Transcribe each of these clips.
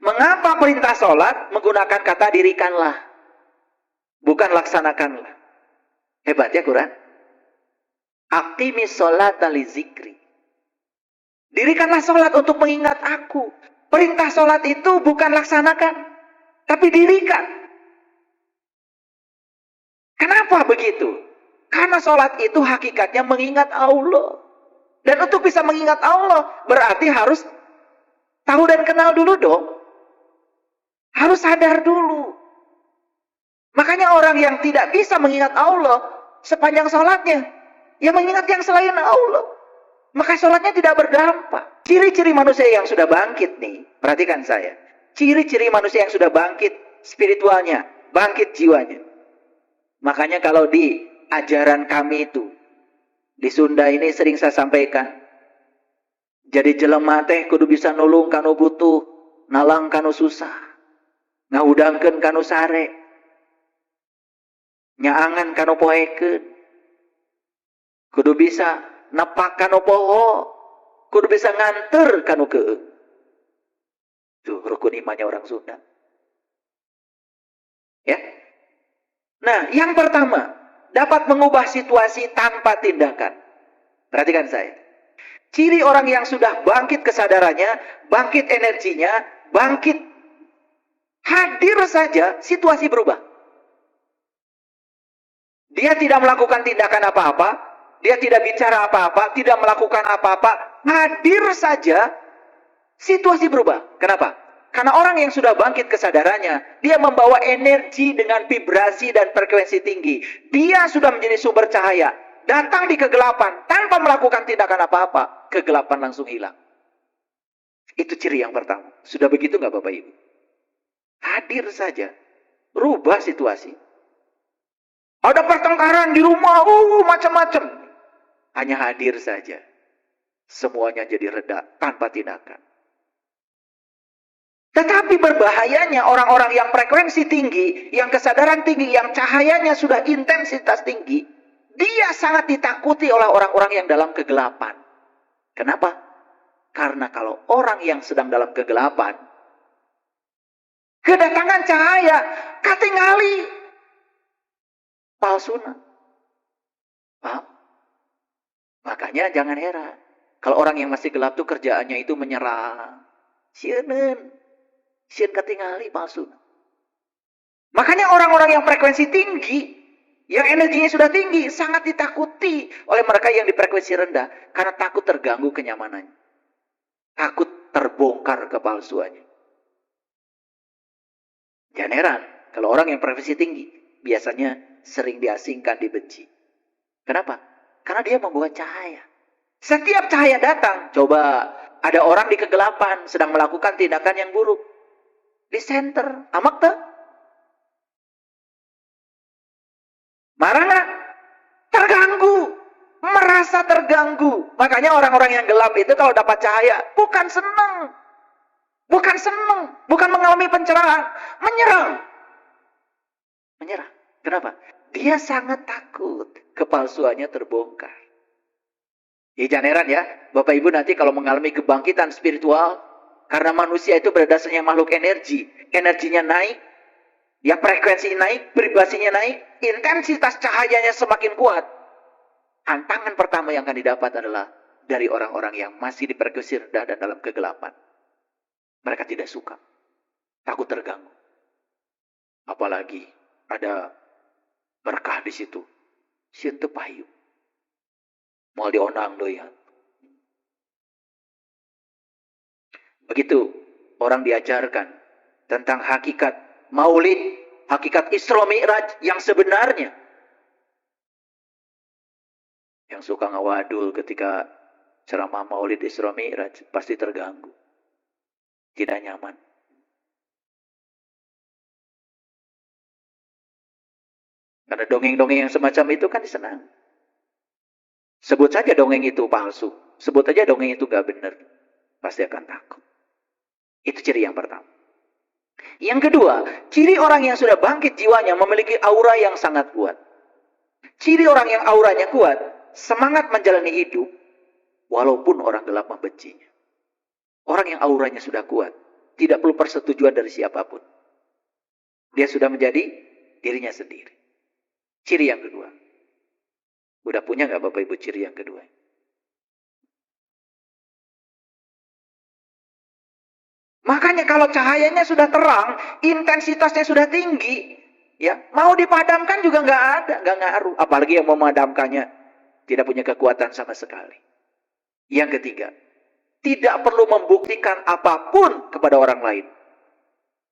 Mengapa perintah sholat menggunakan kata dirikanlah, bukan laksanakanlah? Hebat ya Quran. Aqimis sholata li zikri. Dirikanlah sholat untuk mengingat aku. Perintah sholat itu bukan laksanakan, tapi dirikan. Kenapa begitu? Karena sholat itu hakikatnya mengingat Allah. Dan untuk bisa mengingat Allah, berarti harus tahu dan kenal dulu dong. Harus sadar dulu. Makanya orang yang tidak bisa mengingat Allah sepanjang sholatnya, yang mengingat yang selain Allah, maka sholatnya tidak berdampak. Ciri-ciri manusia yang sudah bangkit nih, perhatikan saya. Ciri-ciri manusia yang sudah bangkit spiritualnya, bangkit jiwanya. Makanya kalau di ajaran kami itu, di Sunda ini sering saya sampaikan, jadi jelema teh kudu bisa nulung kanu butuh, nalang kanu susah, ngahudangkeun kanu sare, nyaangan kanu poekeun, kudu bisa nepak kanu poho, kudu bisa nganter kanu keung. Tuh rukun imannya orang Sunda. Ya. Nah, yang pertama, dapat mengubah situasi tanpa tindakan. Perhatikan saya. Ciri orang yang sudah bangkit kesadarannya, bangkit energinya, bangkit, hadir saja, situasi berubah. Dia tidak melakukan tindakan apa-apa, dia tidak bicara apa-apa, tidak melakukan apa-apa, hadir saja, situasi berubah. Kenapa? Karena orang yang sudah bangkit kesadarannya, dia membawa energi dengan vibrasi dan frekuensi tinggi. Dia sudah menjadi sumber cahaya. Datang di kegelapan tanpa melakukan tindakan apa-apa, kegelapan langsung hilang. Itu ciri yang pertama. Sudah begitu nggak Bapak Ibu? Hadir saja, rubah situasi. Ada pertengkaran di rumah, macam-macam. Hanya hadir saja. Semuanya jadi reda tanpa tindakan. Tetapi berbahayanya orang-orang yang frekuensi tinggi, yang kesadaran tinggi, yang cahayanya sudah intensitas tinggi, dia sangat ditakuti oleh orang-orang yang dalam kegelapan. Kenapa? Karena kalau orang yang sedang dalam kegelapan, kedatangan cahaya, katingali, palsuna. Paham? Makanya jangan heran. Kalau orang yang masih gelap tuh kerjaannya itu menyerang. Sieun ketingali palsuna. Makanya orang-orang yang frekuensi tinggi, yang energinya sudah tinggi, sangat ditakuti oleh mereka yang di frekuensi rendah. Karena takut terganggu kenyamanannya. Takut terbongkar kepalsuannya. Jangan heran, kalau orang yang frekuensi tinggi, biasanya sering diasingkan, dibenci. Kenapa? Karena dia membawa cahaya. Setiap cahaya datang, coba ada orang di kegelapan, sedang melakukan tindakan yang buruk. Di center, amak tuh. Marah nggak? Terganggu. Merasa terganggu. Makanya orang-orang yang gelap itu kalau dapat cahaya, bukan senang. Bukan senang. Bukan mengalami pencerahan. Menyerang. Menyerah. Kenapa? Dia sangat takut kepalsuannya terbongkar. Ya jangan heran ya, Bapak Ibu nanti kalau mengalami kebangkitan spiritual, karena manusia itu berdasarnya makhluk energi, energinya naik, ya frekuensi naik, vibrasinya naik, intensitas cahayanya semakin kuat. Tantangan pertama yang akan didapat adalah dari orang-orang yang masih di frekuensi rendah dan dalam kegelapan. Mereka tidak suka, takut terganggu. Apalagi ada berkah di situ. Sieun teu payu. Moal dionang deui ya. Begitu orang diajarkan tentang hakikat maulid, hakikat Isra Mi'raj yang sebenarnya. Yang suka ngawadul ketika ceramah maulid Isra Mi'raj pasti terganggu. Tidak nyaman. Karena dongeng-dongeng yang semacam itu kan disenang. Sebut saja dongeng itu palsu. Sebut saja dongeng itu gak benar. Pasti akan takut. Itu ciri yang pertama. Yang kedua, ciri orang yang sudah bangkit jiwanya memiliki aura yang sangat kuat. Ciri orang yang auranya kuat, semangat menjalani hidup, walaupun orang gelap membencinya. Orang yang auranya sudah kuat, Tidak perlu persetujuan dari siapapun. Dia sudah menjadi dirinya sendiri. Ciri yang kedua. Udah punya nggak Bapak Ibu ciri yang kedua? Makanya kalau cahayanya sudah terang, intensitasnya sudah tinggi, ya mau dipadamkan juga nggak ada, nggak ngaruh. Apalagi yang memadamkannya tidak punya kekuatan sama sekali. Yang ketiga, tidak perlu membuktikan apapun kepada orang lain.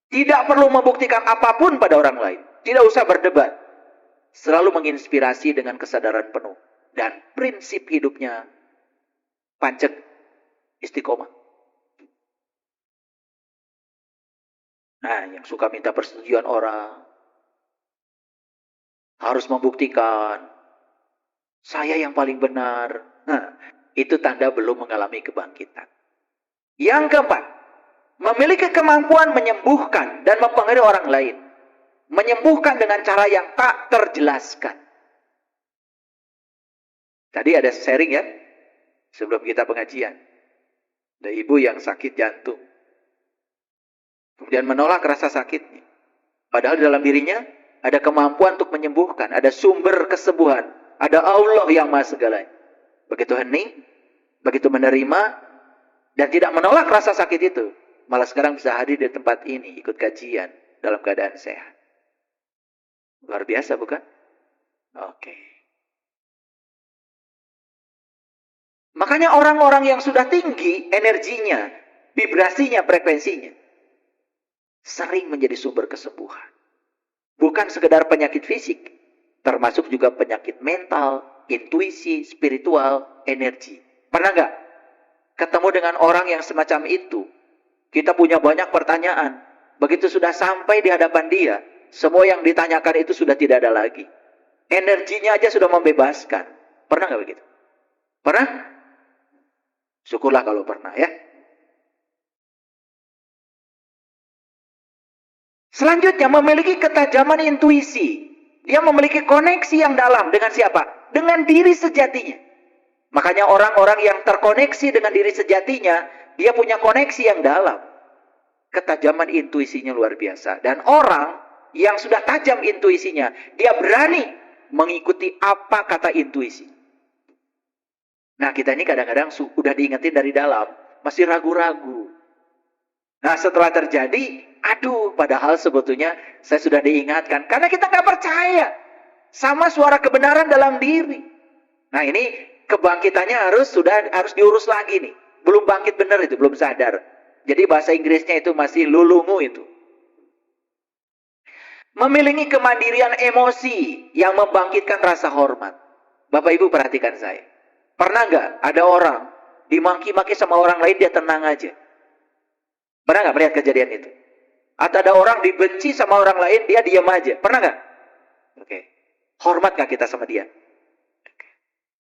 Tidak perlu membuktikan apapun pada orang lain. Tidak usah berdebat. Selalu menginspirasi dengan kesadaran penuh. Dan prinsip hidupnya pancek istiqomah. Nah, yang suka minta persetujuan orang. Harus membuktikan. Saya yang paling benar. Nah, itu tanda belum mengalami kebangkitan. Yang keempat, memiliki kemampuan menyembuhkan dan mempengaruhi orang lain. Menyembuhkan dengan cara yang tak terjelaskan. Tadi ada sharing ya, sebelum kita pengajian. Ada ibu yang sakit jantung. Kemudian menolak rasa sakitnya. Padahal dalam dirinya ada kemampuan untuk menyembuhkan. Ada sumber kesembuhan. Ada Allah yang maha segalanya. Begitu hening, begitu menerima, dan tidak menolak rasa sakit itu. Malah sekarang bisa hadir di tempat ini, ikut kajian, dalam keadaan sehat. Luar biasa bukan? Oke. Makanya orang-orang yang sudah tinggi energinya, vibrasinya, frekuensinya, sering menjadi sumber kesembuhan. Bukan sekedar penyakit fisik, termasuk juga penyakit mental, intuisi, spiritual, energi. Pernah nggak ketemu dengan orang yang semacam itu? Kita punya banyak pertanyaan. Begitu sudah sampai di hadapan dia, semua yang ditanyakan itu sudah tidak ada lagi. Energinya aja sudah membebaskan. Pernah nggak begitu? Pernah? Syukurlah kalau pernah ya. Selanjutnya memiliki ketajaman intuisi. Dia memiliki koneksi yang dalam dengan siapa? Dengan diri sejatinya. Makanya orang-orang yang terkoneksi dengan diri sejatinya, dia punya koneksi yang dalam. Ketajaman intuisinya luar biasa. Dan orang yang sudah tajam intuisinya, dia berani mengikuti apa kata intuisi. Nah, kita ini kadang-kadang sudah diingetin dari dalam, masih ragu-ragu. Nah, setelah terjadi, aduh, padahal sebetulnya saya sudah diingatkan. Karena kita nggak percaya sama suara kebenaran dalam diri. Nah, ini kebangkitannya harus diurus lagi nih. Belum bangkit benar itu, belum sadar. Jadi bahasa Inggrisnya itu masih lulungu itu. Memiliki kemandirian emosi yang membangkitkan rasa hormat. Bapak Ibu perhatikan saya. Pernah nggak ada orang dimaki-maki sama orang lain dia tenang aja? Pernah nggak melihat kejadian itu? Atau ada orang dibenci sama orang lain dia diam aja? Pernah nggak? Oke. Hormat nggak kita sama dia?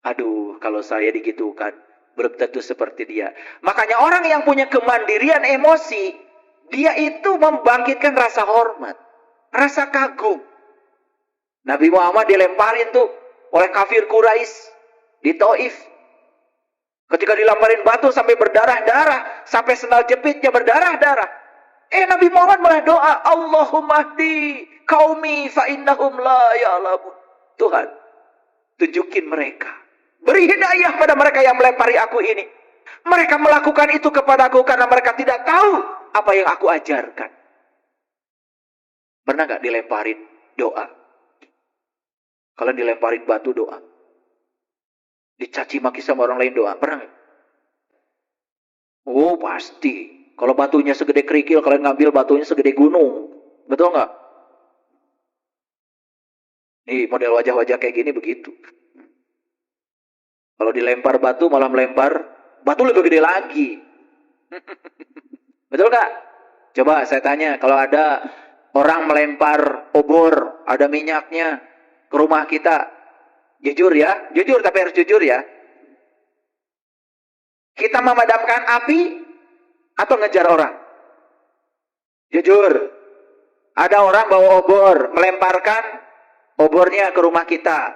Aduh, kalau saya digitukan, belum tentu seperti dia. Makanya orang yang punya kemandirian emosi, dia itu membangkitkan rasa hormat, rasa kagum. Nabi Muhammad dilemparin tuh oleh kafir Quraisy di Taif. Ketika dilemparin batu sampai berdarah-darah, sampai sendal jepitnya berdarah-darah. Nabi Muhammad malah doa, Allahumma hdi qaumi fa innahum la ya'lamun. Tuhan, tunjukin mereka. Beri hidayah pada mereka yang melempari aku ini. Mereka melakukan itu kepadaku karena mereka tidak tahu apa yang aku ajarkan. Pernah nggak dilemparin doa? Kalau dilemparin batu doa. Dicaci maki sama orang lain doa. Pernah nggak? Oh pasti. Kalau batunya segede kerikil, kalian ngambil batunya segede gunung. Betul nggak? Nih model wajah-wajah kayak gini begitu. Kalau dilempar batu malah melempar batu lebih gede lagi. Betul nggak? Coba saya tanya, kalau ada orang melempar obor, ada minyaknya ke rumah kita, jujur ya, jujur tapi harus jujur ya. Kita memadamkan api atau ngejar orang? Jujur. Ada orang bawa obor, melemparkan obornya ke rumah kita.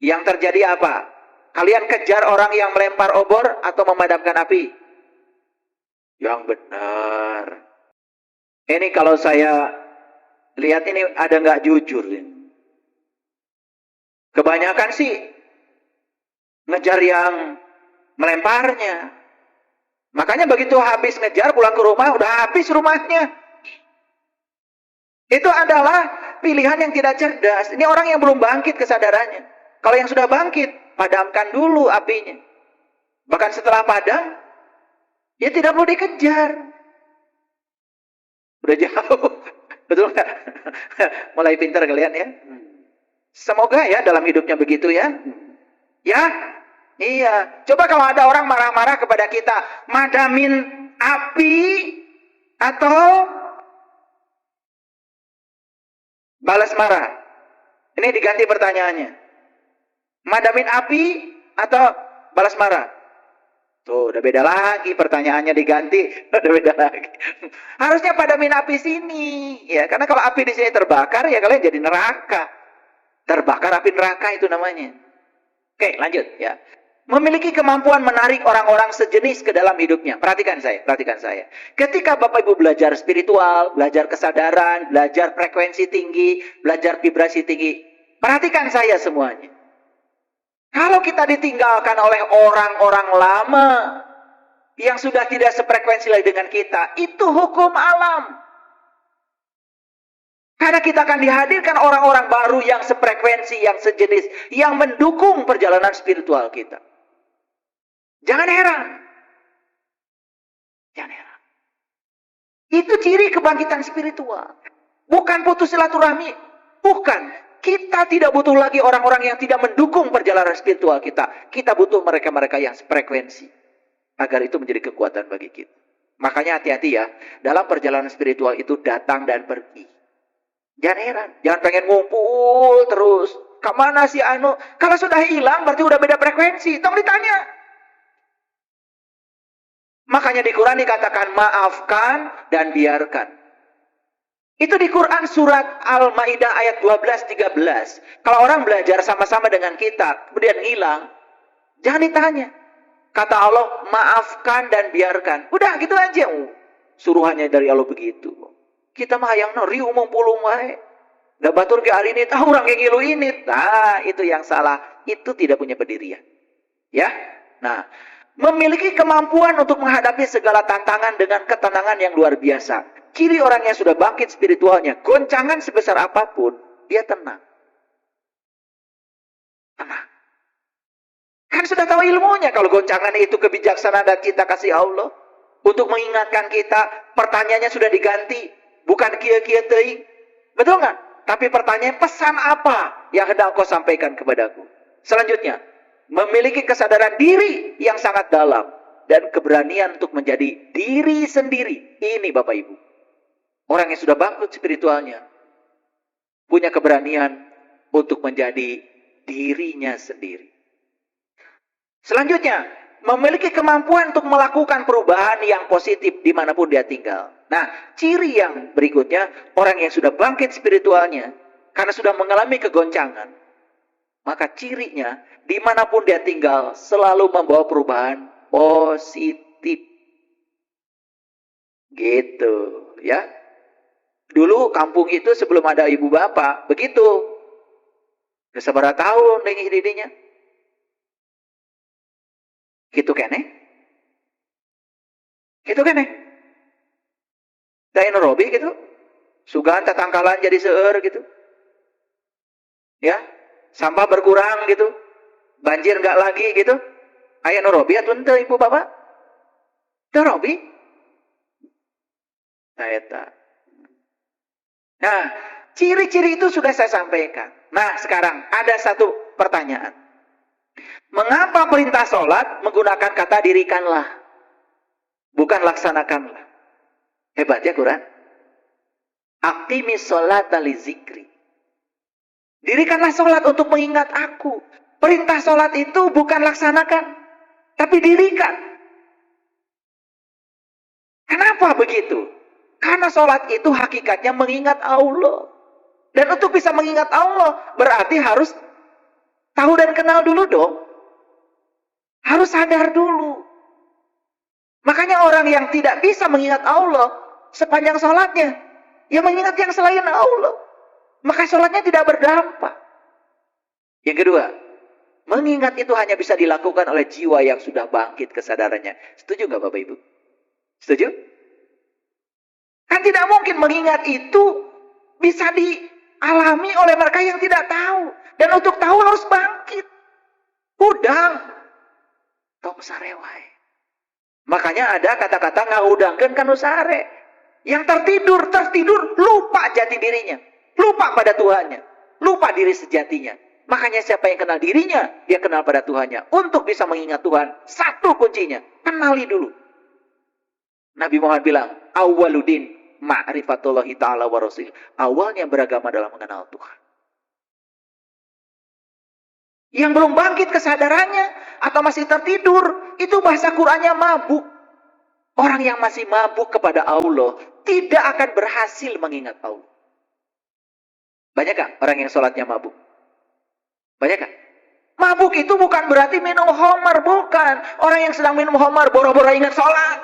Yang terjadi apa? Kalian kejar orang yang melempar obor atau memadamkan api? Yang benar. Ini kalau saya lihat ini ada nggak jujur ini. Kebanyakan sih ngejar yang melemparnya. Makanya begitu habis ngejar pulang ke rumah udah habis rumahnya. Itu adalah pilihan yang tidak cerdas. Ini orang yang belum bangkit kesadarannya. Kalau yang sudah bangkit, padamkan dulu apinya. Bahkan setelah padam, ya tidak perlu dikejar. Udah jauh. Betul nggak? Mulai pintar kalian ya. Semoga ya dalam hidupnya begitu ya. Ya, iya. Coba kalau ada orang marah-marah kepada kita, madamin api atau balas marah. Ini diganti pertanyaannya. Madamin api atau balas marah? Tuh, udah beda lagi pertanyaannya diganti. Udah beda lagi. Harusnya padamin api sini, ya. Karena kalau api di sini terbakar, ya kalian jadi neraka. Terbakar api neraka itu namanya. Oke, lanjut ya. Memiliki kemampuan menarik orang-orang sejenis ke dalam hidupnya. Perhatikan saya, perhatikan saya. Ketika Bapak Ibu belajar spiritual, belajar kesadaran, belajar frekuensi tinggi, belajar vibrasi tinggi, perhatikan saya semuanya. Kalau kita ditinggalkan oleh orang-orang lama yang sudah tidak sefrekuensi lagi dengan kita, itu hukum alam. Karena kita akan dihadirkan orang-orang baru yang sefrekuensi, yang sejenis, yang mendukung perjalanan spiritual kita. Jangan heran. Jangan heran. Itu ciri kebangkitan spiritual. Bukan putus silaturahmi. Bukan. Kita tidak butuh lagi orang-orang yang tidak mendukung perjalanan spiritual kita. Kita butuh mereka-mereka yang frekuensi. Agar itu menjadi kekuatan bagi kita. Makanya hati-hati ya. Dalam perjalanan spiritual itu datang dan pergi. Jangan heran. Jangan pengen ngumpul terus. Kemana si Anu? Kalau sudah hilang berarti udah beda frekuensi. Tolong ditanya. Makanya di Quran dikatakan maafkan dan biarkan. Itu di Quran surat Al-Maidah ayat 12-13. Kalau orang belajar sama-sama dengan kita, kemudian hilang, jangan ditanya. Kata Allah, maafkan dan biarkan. Udah gitu aja. Suruhannya dari Allah begitu. Kita mah yang riu umum pulung wae. Da batur ke hari ini, tahu orang yang ngilu ini. Nah, itu yang salah. Itu tidak punya pendirian. Ya. Nah, memiliki kemampuan untuk menghadapi segala tantangan dengan ketenangan yang luar biasa. Ciri orang yang sudah bangkit spiritualnya, goncangan sebesar apapun, dia tenang. Tenang. Kan sudah tahu ilmunya kalau goncangan itu kebijaksanaan dan cinta kasih Allah. Untuk mengingatkan kita, pertanyaannya sudah diganti. Bukan kia-kia teuing. Betul nggak? Tapi pertanyaan, pesan apa yang hendak kau sampaikan kepadaku? Selanjutnya, memiliki kesadaran diri yang sangat dalam. Dan keberanian untuk menjadi diri sendiri. Ini Bapak Ibu. Orang yang sudah bangkit spiritualnya punya keberanian untuk menjadi dirinya sendiri. Selanjutnya, memiliki kemampuan untuk melakukan perubahan yang positif dimanapun dia tinggal. Nah, ciri yang berikutnya, orang yang sudah bangkit spiritualnya, karena sudah mengalami kegoncangan, maka cirinya dimanapun dia tinggal selalu membawa perubahan positif. Gitu, ya. Dulu kampung itu sebelum ada ibu bapak, begitu. Udah seberapa tahun dengan didinya. Gitu kene. Gitu kene. Dain Robi gitu. Sugan tatangkalan jadi seueur gitu. Ya, sampah berkurang gitu. Banjir enggak lagi gitu. Aya nu Robi atuh teu ibu bapak? Teu Robi? Eta. Nah, ciri-ciri itu sudah saya sampaikan. Nah, sekarang ada satu pertanyaan. Mengapa perintah sholat menggunakan kata dirikanlah? Bukan laksanakanlah. Hebat ya Quran. Aqimis sholata li zikri. Dirikanlah sholat untuk mengingat aku. Perintah sholat itu bukan laksanakan, tapi dirikan. Kenapa begitu? Karena sholat itu hakikatnya mengingat Allah. Dan untuk bisa mengingat Allah, berarti harus tahu dan kenal dulu dong. Harus sadar dulu. Makanya orang yang tidak bisa mengingat Allah sepanjang sholatnya, ya mengingat yang selain Allah, maka sholatnya tidak berdampak. Yang kedua, mengingat itu hanya bisa dilakukan oleh jiwa yang sudah bangkit kesadarannya. Setuju nggak Bapak Ibu? Setuju? Kan tidak mungkin mengingat itu bisa dialami oleh mereka yang tidak tahu. Dan untuk tahu harus bangkit. Udang. Tong sarewai. Makanya ada kata-kata ngaudangkeun kanu sare. Yang tertidur, lupa jati dirinya. Lupa pada Tuhannya. Lupa diri sejatinya. Makanya siapa yang kenal dirinya, dia kenal pada Tuhannya. Untuk bisa mengingat Tuhan, satu kuncinya, kenali dulu. Nabi Muhammad bilang, awwaluddin ma'rifatullahi ta'ala wa rasul. Awalnya beragama dalam mengenal Tuhan. Yang belum bangkit kesadarannya, atau masih tertidur, itu bahasa Qur'annya mabuk. Orang yang masih mabuk kepada Allah, tidak akan berhasil mengingat Allah. Banyakkah orang yang sholatnya mabuk? Banyakkah? Mabuk itu bukan berarti minum homer, bukan. Orang yang sedang minum homer, boro-boro ingat sholat.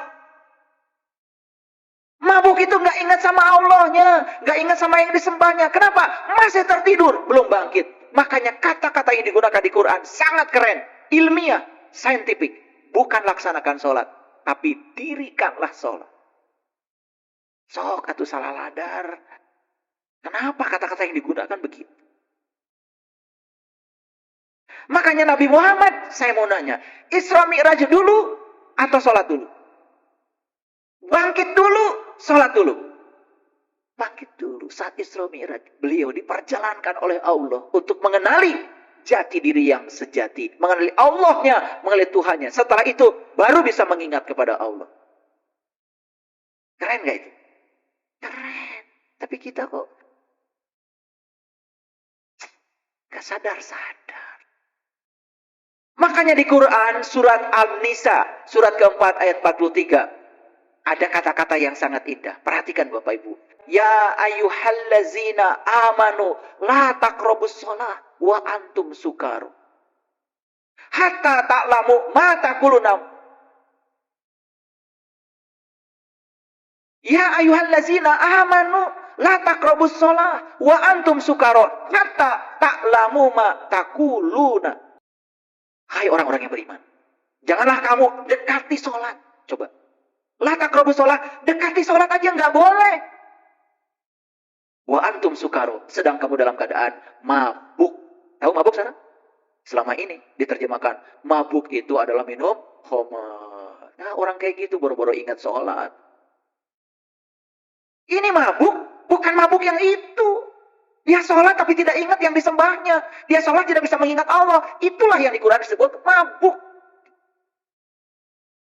Mabuk itu nggak ingat sama Allahnya, nggak ingat sama yang disembahnya. Kenapa? Masih tertidur, belum bangkit. Makanya kata-kata yang digunakan di Quran sangat keren, ilmiah, saintifik. Bukan laksanakan sholat, tapi dirikanlah sholat. Sok atuh salah ladar. Kenapa kata-kata yang digunakan begitu? Makanya Nabi Muhammad, saya mau nanya, Isra Mi'raj dulu atau sholat dulu? Bangkit dulu, sholat dulu. Bangkit dulu saat Isra Mi'raj. Beliau diperjalankan oleh Allah untuk mengenali jati diri yang sejati. Mengenali Allahnya, mengenali Tuhannya. Setelah itu baru bisa mengingat kepada Allah. Keren gak itu? Keren. Tapi kita kok gak sadar-sadar. Makanya di Quran surat An-Nisa, surat keempat ayat 43. Ada kata-kata yang sangat indah. Perhatikan Bapak Ibu. Ya ayyuhallazina amanu la taqrabus shalah wa antum sukaru. Hatta ta'lamu ma taquluna. Ya ayyuhallazina amanu la taqrabus shalah wa antum sukaru. Hatta ta'lamu ma taquluna. Hai orang-orang yang beriman, janganlah kamu dekati sholat. Coba, la taqrabus sholat, dekati sholat aja nggak boleh. Wa antum sukaru, sedang kamu dalam keadaan mabuk. Tahu mabuk sana? Selama ini diterjemahkan, mabuk itu adalah minum khamar. Nah, orang kayak gitu boro-boro ingat sholat. Ini mabuk, bukan mabuk yang itu. Dia sholat tapi tidak ingat yang disembahnya. Dia sholat tidak bisa mengingat Allah. Itulah yang di Quran disebut mabuk.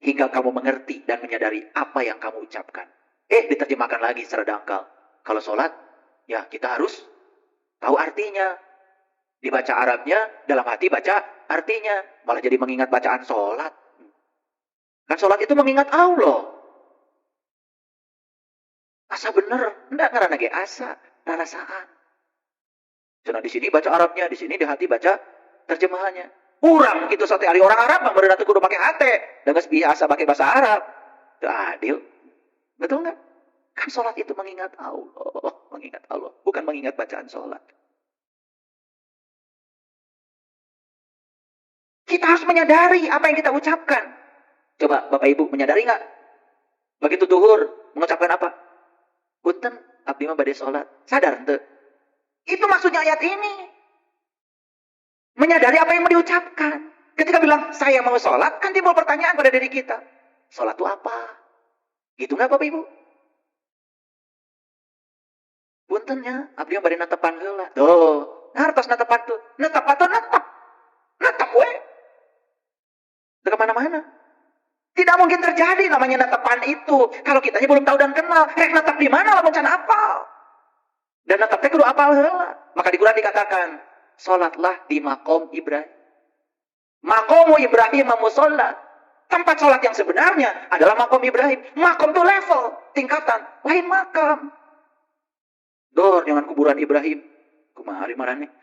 Hingga kamu mengerti dan menyadari apa yang kamu ucapkan. Diterjemahkan lagi secara dangkal. Kalau sholat, ya kita harus tahu artinya. Dibaca Arabnya, dalam hati baca artinya. Malah jadi mengingat bacaan sholat. Kan sholat itu mengingat Allah. Asa bener. Enggak ngarana ge asa. Rarasaan. Karena di sini baca Arabnya, di sini di hati baca terjemahannya. Urang gitu sate hari orang Arab, bener nanti kudu pakai hati, dan geus biasa pakai bahasa Arab. Itu adil, betul nggak? Kan sholat itu mengingat Allah, bukan mengingat bacaan sholat. Kita harus menyadari apa yang kita ucapkan. Coba Bapak Ibu menyadari nggak? Begitu duhur mengucapkan apa? Punten, abdi mah bade sholat. Sadar ente? Itu maksudnya ayat ini. Menyadari apa yang mau diucapkan. Ketika bilang, saya mau sholat, kan timbul pertanyaan pada diri kita. Sholat itu apa? Gitu nggak Bapak Ibu? Puntennya, abdi bari natepan heula. Tuh, hartos natepan tuh. Natepan tuh natep. Natep we. Udah kemana-mana. Tidak mungkin terjadi namanya natepan itu. Kalau kitanya belum tahu dan kenal. Rek natep di mana lamun can apal. Dan natapnya kudu apal heula. Maka di Quran dikatakan, sholatlah di makom Ibrahim. Makomu Ibrahim musolla. Tempat sholat yang sebenarnya adalah makom Ibrahim. Makom itu level, tingkatan, lain makam. Dor, jangan kuburan Ibrahim. Kumaha marane.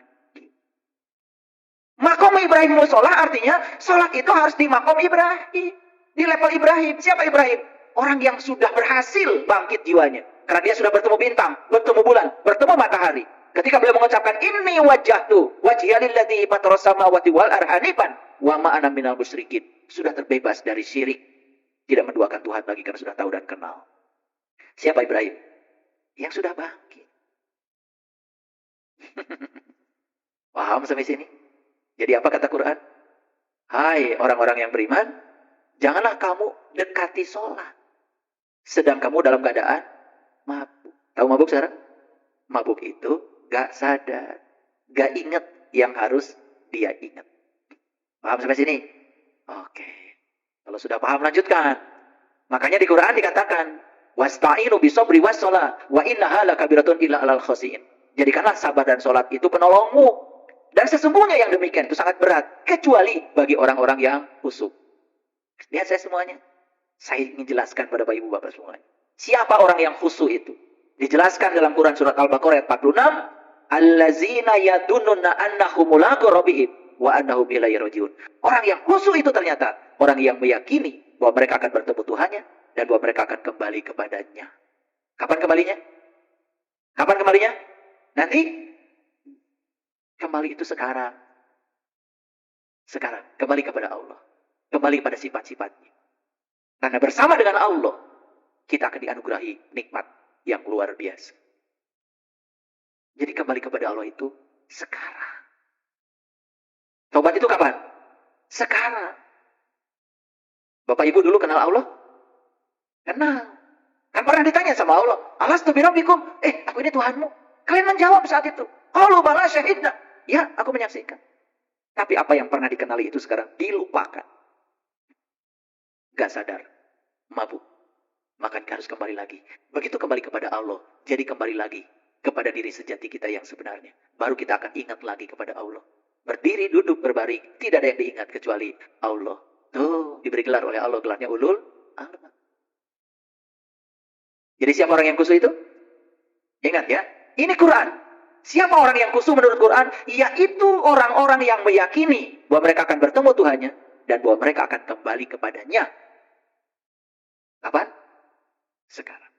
Makom Ibrahim musolla artinya sholat itu harus di makom Ibrahim. Di level Ibrahim. Siapa Ibrahim? Orang yang sudah berhasil bangkit jiwanya. Karena dia sudah bertemu bintang, bertemu bulan, bertemu matahari. Ketika beliau mengucapkan inni wajjahtu wajhiya lilladzi fatara samawati wal ardi hanifan wa ma ana minal musyrikin. Sudah terbebas dari syirik. Tidak menduakan Tuhan lagi karena sudah tahu dan kenal. Siapa Ibrahim? Yang sudah bangkit. Paham sampai sini? Jadi apa kata Quran? Hai orang-orang yang beriman, janganlah kamu dekati sholat sedang kamu dalam keadaan mabuk. Tahu mabuk sekarang? Mabuk itu gak sadar, gak ingat yang harus dia ingat. Paham sampai sini? Oke. Kalau sudah paham lanjutkan. Makanya di Quran dikatakan, wasta'inu bisobri wassalah wa innaha lakabiratun illa alal khasiin. Jadikanlah sabar dan sholat itu penolongmu. Dan sesungguhnya yang demikian itu sangat berat. Kecuali bagi orang-orang yang khusyuk. Lihat saya semuanya. Saya ingin jelaskan pada Bapak Ibu Bapak semuanya. Siapa orang yang khusyuk itu? Dijelaskan dalam Quran surat Al-Baqarah ayat 46. Allazina yadununa annahum mulaqu rabbihim wa annahum ilaihi rajiun. Orang yang khusyuk itu ternyata orang yang meyakini bahwa mereka akan bertemu Tuhannya dan bahwa mereka akan kembali kepadanya. Kapan kembalinya? Kapan kembalinya? Nanti kembali itu sekarang. Sekarang kembali kepada Allah. Kembali kepada sifat-sifatnya. Karena bersama dengan Allah kita akan dianugerahi nikmat yang luar biasa. Jadi kembali kepada Allah itu sekarang. Tobat itu kapan? Sekarang. Bapak Ibu dulu kenal Allah? Kenal. Kan pernah ditanya sama Allah, Alastu birabbikum? Aku ini Tuhanmu. Kalian menjawab saat itu. Qalu bala syahidna. Ya, aku menyaksikan. Tapi apa yang pernah dikenali itu sekarang dilupakan. Gak sadar. Mabuk. Maka harus kembali lagi. Begitu kembali kepada Allah. Jadi kembali lagi kepada diri sejati kita yang sebenarnya. Baru kita akan ingat lagi kepada Allah. Berdiri, duduk, berbaring. Tidak ada yang diingat kecuali Allah. Tuh, diberi gelar oleh Allah. Gelarnya ulul albab. Jadi siapa orang yang khusyuk itu? Ingat ya. Ini Quran. Siapa orang yang khusyuk menurut Quran? Yaitu orang-orang yang meyakini bahwa mereka akan bertemu Tuhannya. Dan bahwa mereka akan kembali kepadanya. Kapan? Sekarang.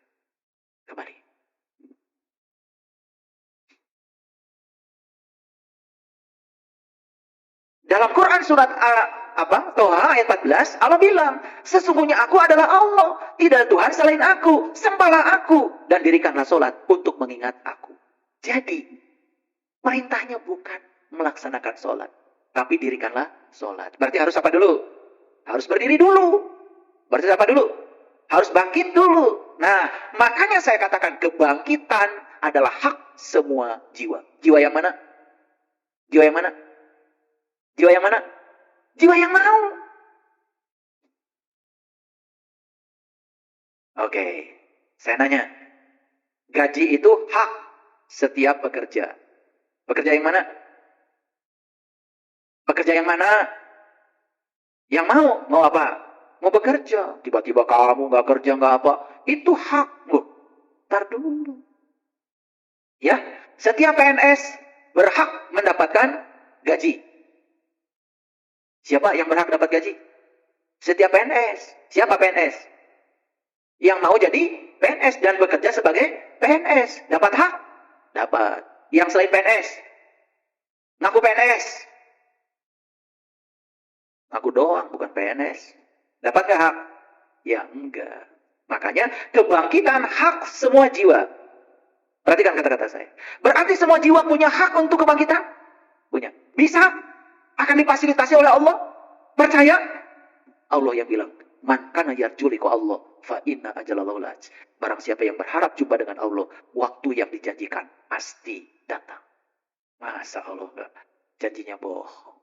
Kembali. Dalam Quran surat Toha ayat 14, Allah bilang, sesungguhnya aku adalah Allah, tidak ada Tuhan selain aku, sembahlah aku, dan dirikanlah sholat untuk mengingat aku. Jadi, perintahnya bukan melaksanakan sholat, tapi dirikanlah sholat. Berarti harus apa dulu? Harus berdiri dulu. Berarti apa dulu? Harus bangkit dulu. Nah, makanya saya katakan kebangkitan adalah hak semua jiwa. Jiwa yang mana? Jiwa yang mana? Jiwa yang mana? Jiwa yang mau. Oke, saya nanya. Gaji itu hak setiap pekerja. Pekerja yang mana? Pekerja yang mana? Yang mau? Mau apa? Mau bekerja. Tiba-tiba kamu gak kerja, gak apa. Itu hak. Ntar dulu. Ya, setiap PNS berhak mendapatkan gaji. Siapa yang berhak dapat gaji? Setiap PNS. Siapa PNS? Yang mau jadi PNS dan bekerja sebagai PNS. Dapat hak? Dapat. Yang selain PNS? Ngaku PNS? Aku doang, bukan PNS. Dapat gak hak? Ya enggak. Makanya kebangkitan hak semua jiwa. Perhatikan kata-kata saya. Berarti semua jiwa punya hak untuk kebangkitan? Punya. Bisa? Akan difasilitasi oleh Allah? Percaya? Allah yang bilang, man kana yarju liqa Allah fa inna ajalallahu la'at. Barang siapa yang berharap jumpa dengan Allah, waktu yang dijanjikan pasti datang. Masa Allah enggak janjinya bohong?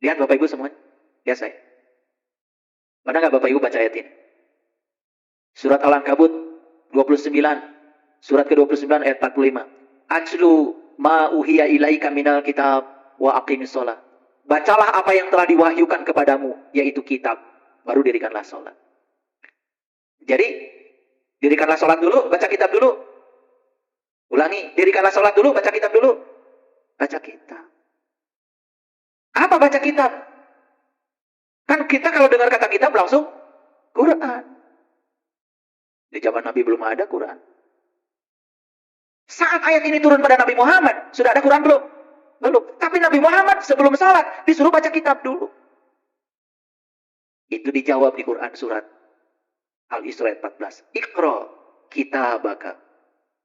Lihat Bapak Ibu semuanya. Lihat saya. Mana enggak Bapak Ibu baca ayat ini? Surat Al-Ankabut 29. Surat ke-29 ayat 45. Ajlu ma uhiya ilaika minal kitab wa aqimis sholat. Bacalah apa yang telah diwahyukan kepadamu, yaitu kitab. Baru dirikanlah sholat. Jadi, dirikanlah sholat dulu, baca kitab dulu. Ulangi, dirikanlah sholat dulu, baca kitab dulu. Baca kitab. Apa baca kitab? Kan kita kalau dengar kata kitab langsung Quran. Di zaman Nabi belum ada Quran. Saat ayat ini turun pada Nabi Muhammad, sudah ada Quran belum? Belum. Tapi Nabi Muhammad sebelum salat disuruh baca kitab dulu. Itu dijawab di Quran surat Al-Isra 14. Iqra kitabaka.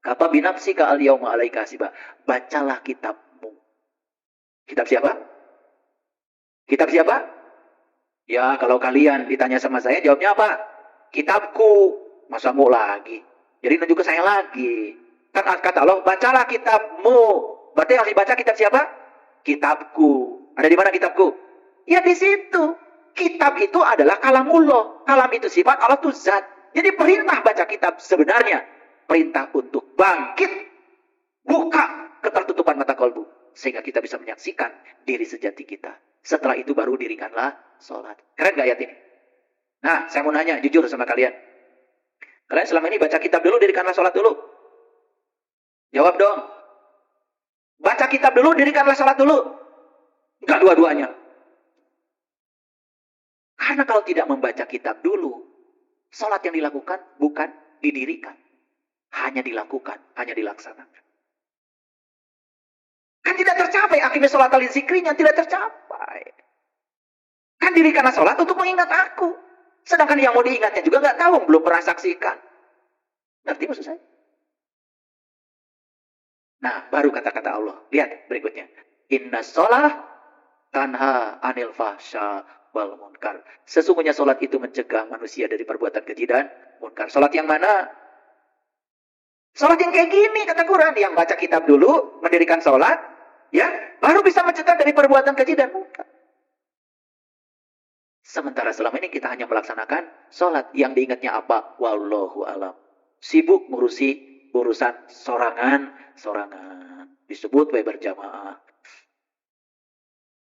Kafa binafsika al-yawma 'alaika hasiba. Bacalah kitabmu. Kitab siapa? Kitab siapa? Ya, kalau kalian ditanya sama saya, jawabnya apa? Kitabku. Masa mau lagi? Jadi nunjuk ke saya lagi. Kan kata Allah, bacalah kitabmu. Berarti harus dibaca kitab siapa? Kitabku. Ada di mana kitabku? Ya di situ. Kitab itu adalah kalamullah. Kalam itu sifat, Allah itu zat. Jadi perintah baca kitab sebenarnya perintah untuk bangkit, buka ketertutupan mata kalbu, sehingga kita bisa menyaksikan diri sejati kita. Setelah itu baru dirikanlah sholat. Keren gak ayat ini? Nah, saya mau nanya jujur sama kalian. Kalian selama ini baca kitab dulu, dirikanlah sholat dulu? Jawab dong. Baca kitab dulu, dirikanlah sholat dulu? Enggak dua-duanya. Karena kalau tidak membaca kitab dulu, sholat yang dilakukan bukan didirikan. Hanya dilakukan, hanya dilaksanakan. Kan tidak tercapai, akibat sholat al-zikrinya tidak tercapai. Kan dirikanlah sholat untuk mengingat aku. Sedangkan yang mau diingatnya juga nggak tahu, belum pernah saksikan. Ngerti maksud saya? Nah, baru kata-kata Allah. Lihat berikutnya. Inna sholah tanha anil fahsya wal munkar. Sesungguhnya sholat itu mencegah manusia dari perbuatan keji dan munkar. Sholat yang mana? Sholat yang kayak gini, kata Quran. Yang baca kitab dulu, mendirikan sholat, ya, baru bisa mencegah dari perbuatan keji dan munkar. Sementara selama ini kita hanya melaksanakan sholat. Yang diingatnya apa? Wallahu alam. Sibuk ngurusi urusan sorangan. Disebut berjamaah.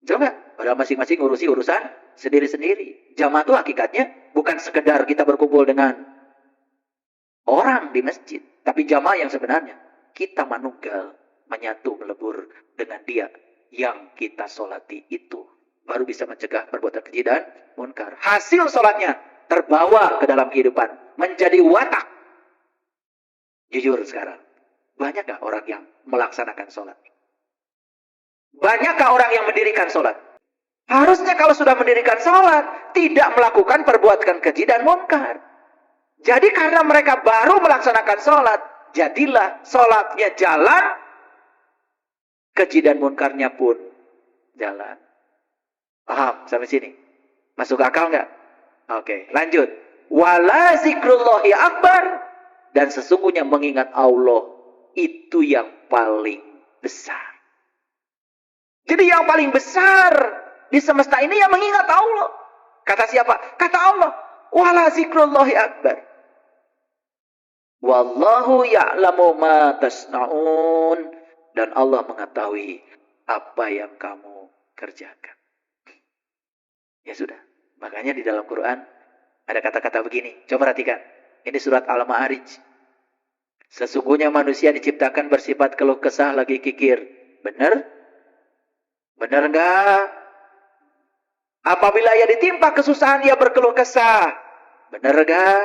Coba, padahal masing-masing ngurusi urusan sendiri-sendiri. Jamaah itu hakikatnya bukan sekedar kita berkumpul dengan orang di masjid. Tapi jamaah yang sebenarnya kita manunggal, menyatu, melebur dengan dia yang kita sholati itu. Baru bisa mencegah perbuatan keji dan munkar. Hasil sholatnya terbawa ke dalam kehidupan. Menjadi watak. Jujur sekarang. Banyakkah orang yang melaksanakan sholat? Banyakkah orang yang mendirikan sholat? Harusnya kalau sudah mendirikan sholat, tidak melakukan perbuatan keji dan munkar. Jadi karena mereka baru melaksanakan sholat, jadilah sholatnya jalan, keji dan munkarnya pun jalan. Paham sampai sini? Masuk akal nggak? Oke, lanjut. Wala zikrullahi akbar. Dan sesungguhnya mengingat Allah itu yang paling besar. Jadi yang paling besar di semesta ini yang mengingat Allah. Kata siapa? Kata Allah. Wala zikrullahi akbar. Wallahu ya'lamu ma tasna'un. Dan Allah mengetahui apa yang kamu kerjakan. Ya sudah. Makanya di dalam Quran ada kata-kata begini. Coba perhatikan. Ini surat Al-Ma'arij. Sesungguhnya manusia diciptakan bersifat keluh kesah lagi kikir. Benar? Benar enggak? Apabila ia ditimpa kesusahan, ia berkeluh kesah. Benar enggak?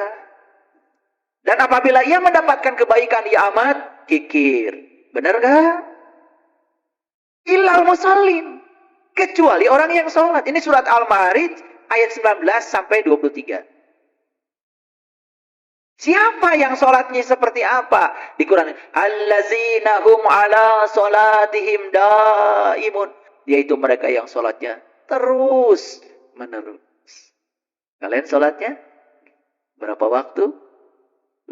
Dan apabila ia mendapatkan kebaikan, ia amat kikir. Benar enggak? Illal musallin. Kecuali orang yang sholat. Ini surat Al-Ma'arij ayat 19 sampai 23. Siapa yang sholatnya seperti apa? Di Quran. Allazina hum ala sholatihim daimun. Yaitu mereka yang sholatnya terus menerus. Kalian sholatnya berapa waktu?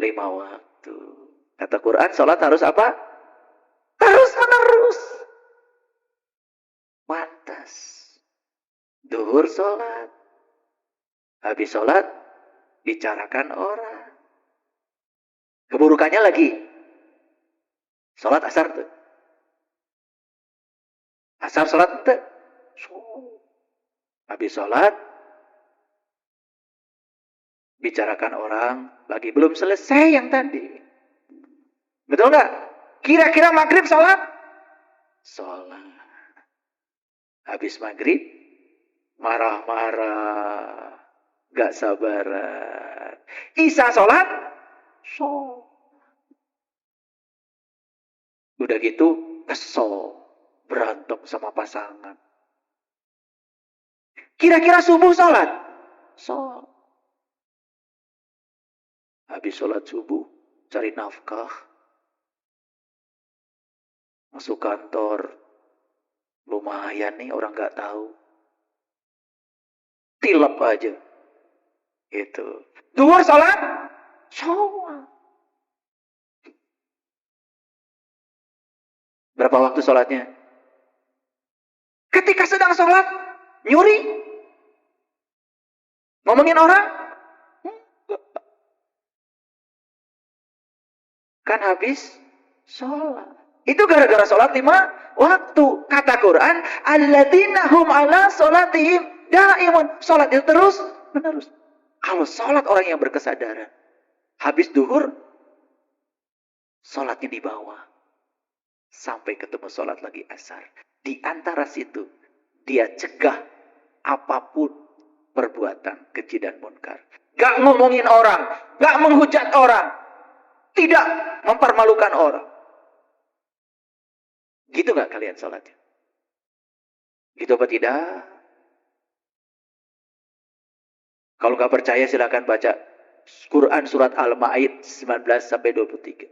5 waktu. Kata Quran, sholat harus apa? Terus menerus. Pantas. Duhur sholat. Habis sholat, bicarakan orang. Keburukannya lagi. Sholat asar tuh. Asar sholat tuh. Habis sholat, bicarakan orang. Lagi belum selesai yang tadi. Betul nggak? Kira-kira maghrib sholat? Sholat. Habis maghrib, marah-marah, gak sabaran. Isa sholat, so. Udah gitu, kesel, berantem sama pasangan. Kira-kira subuh sholat, so. Habis sholat subuh, cari nafkah, masuk kantor, lumayan nih orang gak tahu. Tilep aja. Itu. Duhur sholat, sholat. Berapa waktu sholatnya? Ketika sedang sholat, nyuri. Ngomongin orang. Kan habis sholat. Itu gara-gara sholat 5 waktu. Kata Quran, alladzina hum ala sholatihim daimun. Sholat itu terus menerus. Kalau sholat orang yang berkesadaran, habis duhur, sholatnya di bawah. Sampai ketemu sholat lagi asar. Di antara situ, dia cegah apapun perbuatan keji dan munkar. Gak ngomongin orang, gak menghujat orang, tidak mempermalukan orang. Gitu gak kalian sholatnya? Gitu apa tidak? Kalau gak percaya silakan baca Quran surat Al-Ma'id 19-23.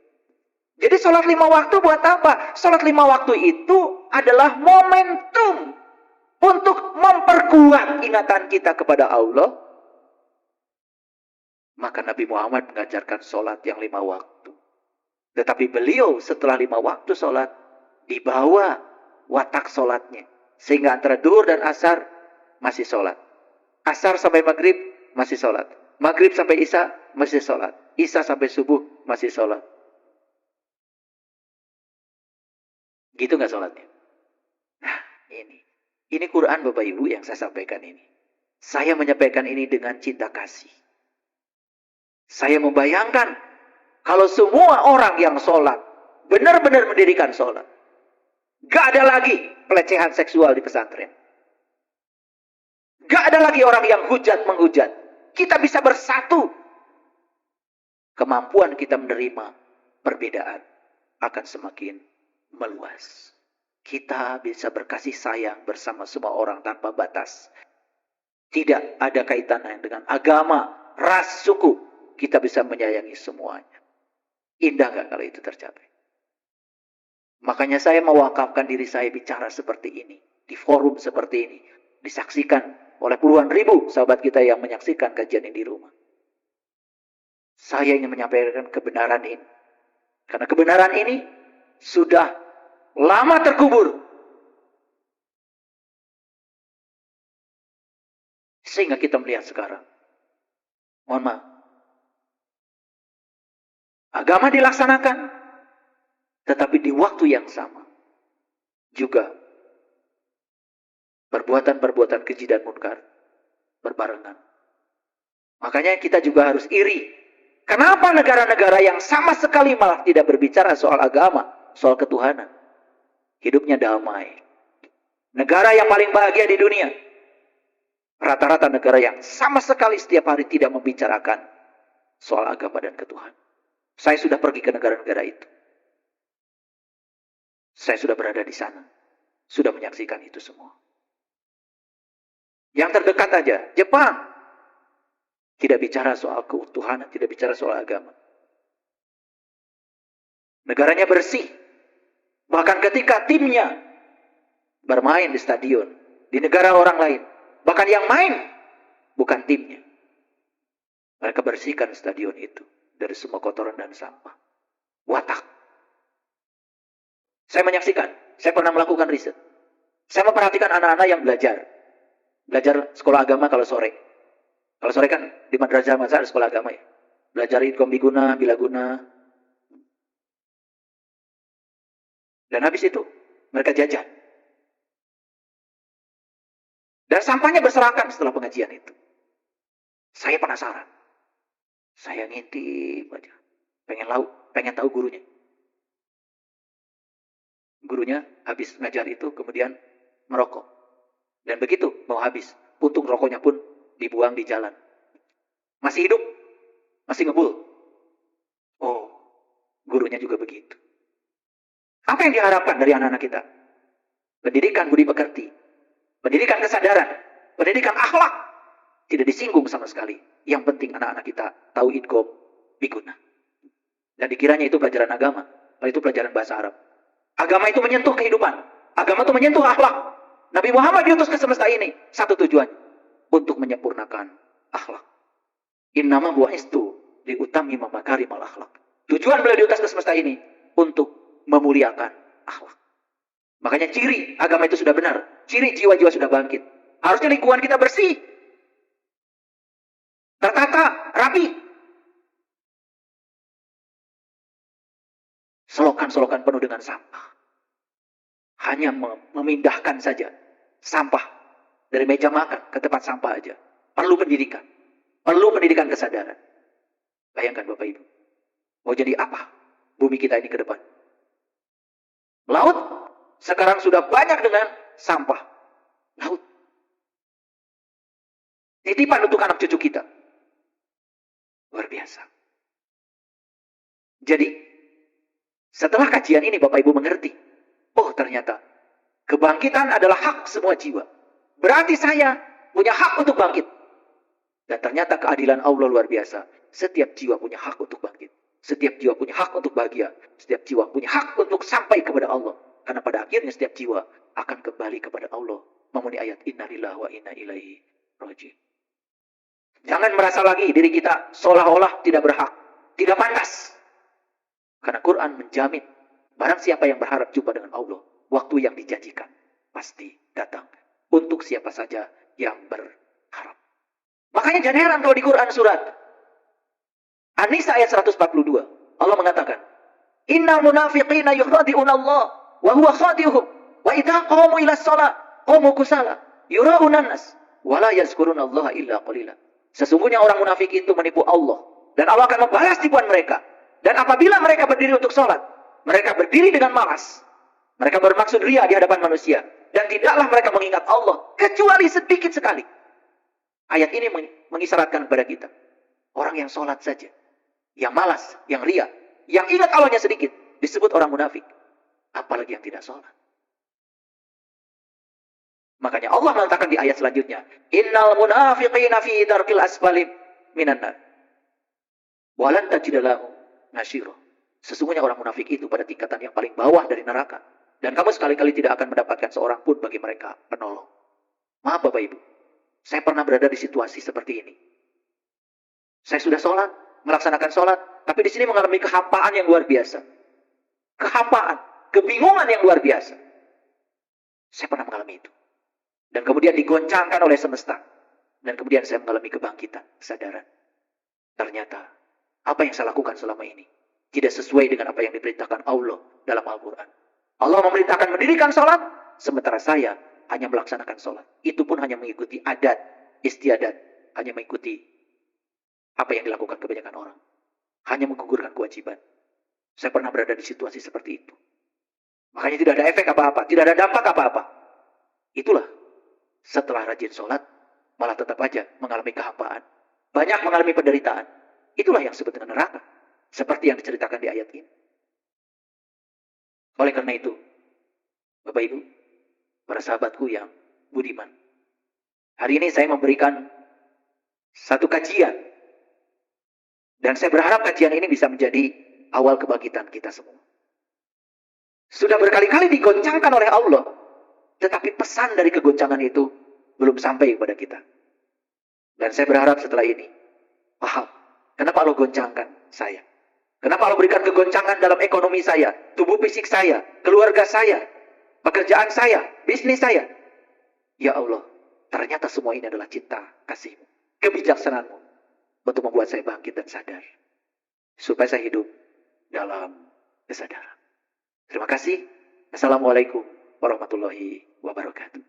Jadi sholat 5 waktu buat apa? Sholat 5 waktu itu adalah momentum untuk memperkuat ingatan kita kepada Allah. Maka Nabi Muhammad mengajarkan sholat yang 5 waktu. Tetapi beliau setelah 5 waktu sholat, dibawa watak sholatnya. Sehingga antara duhur dan asar masih sholat. Asar sampai maghrib masih sholat. Maghrib sampai isya masih sholat. Isya sampai subuh masih sholat. Gitu nggak sholatnya? Nah, ini Quran Bapak Ibu yang saya sampaikan ini. Saya menyampaikan ini dengan cinta kasih. Saya membayangkan kalau semua orang yang sholat benar-benar mendirikan sholat, gak ada lagi pelecehan seksual di pesantren. Gak ada lagi orang yang hujat menghujat. Kita bisa bersatu. Kemampuan kita menerima perbedaan akan semakin meluas. Kita bisa berkasih sayang bersama semua orang tanpa batas. Tidak ada kaitannya dengan agama, ras, suku. Kita bisa menyayangi semuanya. Indah gak kalau itu tercapai? Makanya saya mewakafkan diri saya bicara seperti ini. Di forum seperti ini. Disaksikan oleh puluhan ribu sahabat kita yang menyaksikan kajian ini di rumah. Saya ingin menyampaikan kebenaran ini. Karena kebenaran ini sudah lama terkubur. Sehingga kita melihat sekarang. Mohon maaf. Agama dilaksanakan. Tetapi di waktu yang sama. Juga. Perbuatan-perbuatan keji dan munkar. Berbarengan. Makanya kita juga harus iri. Kenapa negara-negara yang sama sekali malah tidak berbicara soal agama, soal ketuhanan, hidupnya damai. Negara yang paling bahagia di dunia, rata-rata negara yang sama sekali setiap hari tidak membicarakan soal agama dan ketuhanan. Saya sudah pergi ke negara-negara itu. Saya sudah berada di sana, sudah menyaksikan itu semua. Yang terdekat aja, Jepang. Tidak bicara soal ketuhanan, tidak bicara soal agama. Negaranya bersih. Bahkan ketika timnya bermain di stadion, di negara orang lain. Bahkan yang main bukan timnya. Mereka bersihkan stadion itu dari semua kotoran dan sampah. Watak. Saya menyaksikan, saya pernah melakukan riset. Saya memperhatikan anak-anak yang belajar. Belajar sekolah agama kalau sore. Kalau sore kan di madrasah masa ada sekolah agama ya. Belajar idgham biguna, bilaguna. Dan habis itu mereka jajan. Dan sampahnya berserakan setelah pengajian itu. Saya penasaran. Saya ngintip aja. Pengen tahu gurunya. Gurunya habis ngajar itu kemudian merokok. Dan begitu mau habis, puntung rokoknya pun dibuang di jalan. Masih hidup, masih ngebul. Oh, gurunya juga begitu. Apa yang diharapkan dari anak-anak kita? Pendidikan budi pekerti, pendidikan kesadaran, pendidikan akhlak. Tidak disinggung sama sekali. Yang penting anak-anak kita tahu idgham biguna. Dan dikiranya itu pelajaran agama, padahal itu pelajaran bahasa Arab. Agama itu menyentuh kehidupan. Agama itu menyentuh akhlak. Nabi Muhammad diutus ke semesta ini. Satu tujuan. Untuk menyempurnakan akhlak. Innama bu'istu liutammima makarimal akhlak. Tujuan beliau diutus ke semesta ini. Untuk memuliakan akhlak. Makanya ciri agama itu sudah benar. Ciri jiwa-jiwa sudah bangkit. Harusnya lingkungan kita bersih. Tertata, rapi. Selokan-selokan penuh dengan sampah. Hanya memindahkan saja sampah dari meja makan ke tempat sampah aja. Perlu pendidikan. Perlu pendidikan kesadaran. Bayangkan Bapak Ibu. Mau jadi apa bumi kita ini ke depan? Laut sekarang sudah banyak dengan sampah. Laut. Titipan untuk anak cucu kita. Luar biasa. Jadi, setelah kajian ini Bapak Ibu mengerti. Oh ternyata, kebangkitan adalah hak semua jiwa. Berarti saya punya hak untuk bangkit. Dan ternyata keadilan Allah luar biasa. Setiap jiwa punya hak untuk bangkit. Setiap jiwa punya hak untuk bahagia. Setiap jiwa punya hak untuk sampai kepada Allah. Karena pada akhirnya setiap jiwa akan kembali kepada Allah. Memenuhi ayat innalillahi wa inna ilaihi raji'un. Jangan merasa lagi diri kita seolah-olah tidak berhak. Tidak pantas. Karena Quran menjamin. Barang siapa yang berharap jumpa dengan Allah. Waktu yang dijanjikan pasti datang. Untuk siapa saja yang berharap. Makanya jangan heran kalau di Quran surat An-Nisa ayat 142. Allah mengatakan. Innal munafiqina yukhadi'una Allah. Wa huwa khadi'uhum. Wa idha qamu ila sholat. Qamu kusala. Yura'unan nas. Wa la yazkuruna Allah illa qalila. Sesungguhnya orang munafik itu menipu Allah. Dan Allah akan membalas tipuan mereka. Dan apabila mereka berdiri untuk sholat, mereka berdiri dengan malas. Mereka bermaksud ria di hadapan manusia. Dan tidaklah mereka mengingat Allah, kecuali sedikit sekali. Ayat ini mengisyaratkan kepada kita. Orang yang sholat saja, yang malas, yang ria, yang ingat Allahnya sedikit, disebut orang munafik. Apalagi yang tidak sholat. Makanya Allah mengatakan di ayat selanjutnya, Innal munafiqina fi darkil asfalim minan nar. Walan tajidalahu nasyiro. Sesungguhnya orang munafik itu pada tingkatan yang paling bawah dari neraka. Dan kamu sekali-kali tidak akan mendapatkan seorang pun bagi mereka penolong. Maaf Bapak Ibu. Saya pernah berada di situasi seperti ini. Saya sudah sholat, melaksanakan sholat. Tapi di sini mengalami kehampaan yang luar biasa. Kehampaan, kebingungan yang luar biasa. Saya pernah mengalami itu. Dan kemudian digoncangkan oleh semesta. Dan kemudian saya mengalami kebangkitan, kesadaran. Ternyata, apa yang saya lakukan selama ini tidak sesuai dengan apa yang diperintahkan Allah dalam Al-Quran. Allah memerintahkan mendirikan sholat, sementara saya hanya melaksanakan sholat. Itu pun hanya mengikuti adat, istiadat, hanya mengikuti apa yang dilakukan kebanyakan orang. Hanya menggugurkan kewajiban. Saya pernah berada di situasi seperti itu. Makanya tidak ada efek apa-apa, tidak ada dampak apa-apa. Itulah, setelah rajin sholat, malah tetap aja mengalami kehampaan. Banyak mengalami penderitaan. Itulah yang disebut dengan neraka. Seperti yang diceritakan di ayat ini. Oleh karena itu, Bapak Ibu, para sahabatku yang budiman. Hari ini saya memberikan satu kajian. Dan saya berharap kajian ini bisa menjadi awal kebangkitan kita semua. Sudah berkali-kali digoncangkan oleh Allah. Tetapi pesan dari kegoncangan itu belum sampai kepada kita. Dan saya berharap setelah ini, paham. Kenapa Allah goncangkan saya? Kenapa Allah berikan kegoncangan dalam ekonomi saya, tubuh fisik saya, keluarga saya, pekerjaan saya, bisnis saya? Ya Allah, ternyata semua ini adalah cinta kasih-Mu, kebijaksanaanmu untuk membuat saya bangkit dan sadar. Supaya saya hidup dalam kesadaran. Terima kasih. Assalamualaikum warahmatullahi wabarakatuh.